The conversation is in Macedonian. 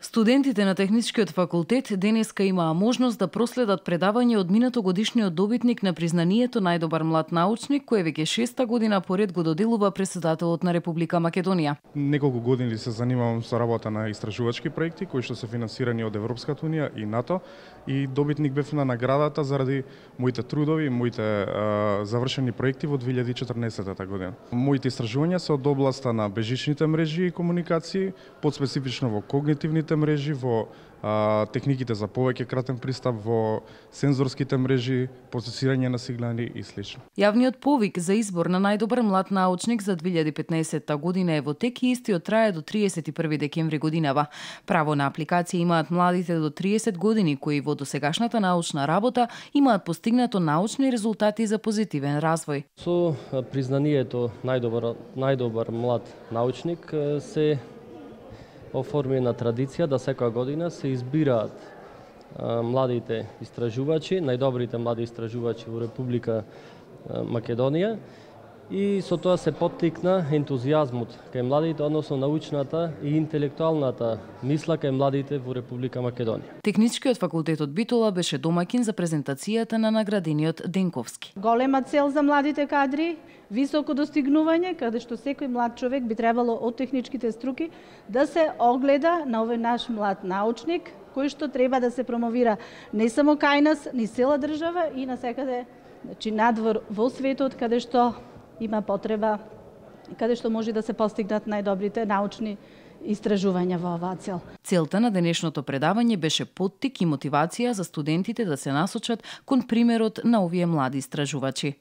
Студентите на Техничкиот факултет денеска имаа можност да проследат предавање од минатогодишниот добитник на признанието најдобар млад научник, кој веќе 6-та година поред го доделува претседателот на Република Македонија. Неколку години се занимавам со работа на истражувачки проекти кои што се финансирани од Европската унија и НАТО, и добитник бев на наградата заради моите трудови, моите завршени проекти во 2014 година. Моите истражувања се од областа на бежичните мрежи и комуникации, подспецифично во когнитивните мрежи, во техниките за повеќе кратен пристап, во сензорските мрежи, процесирање на сигнали и слично. Јавниот повик за избор на најдобар млад научник за 2015 година е во тек и истиот трае до 31 декември годинава. Право на апликација имаат младите до 30 години кои во досегашната научна работа имаат постигнато научни резултати за позитивен развој. Со признанието најдобар млад научник се оформена традиција да секоја година се избираат младите истражувачи, најдобрите млади истражувачи во Република Македонија, и со тоа се поттикна ентузијазмот кај младите, односно научната и интелектуалната мисла кај младите во Република Македонија. Техничкиот факултет од Битола беше домаќин за презентацијата на наградениот Денковски. Голема цел за младите кадри, високо достигнување, каде што секој млад човек би требало од техничките струки да се огледа на овој наш млад научник, кој што треба да се промовира не само кај нас, ни цела држава и насекаде, значи надвор во светот, каде што има потреба, каде што може да се постигнат најдобрите научни истражувања во оваа цел. Целта на денешното предавање беше поттик и мотивација за студентите да се насочат кон примерот на овие млади истражувачи.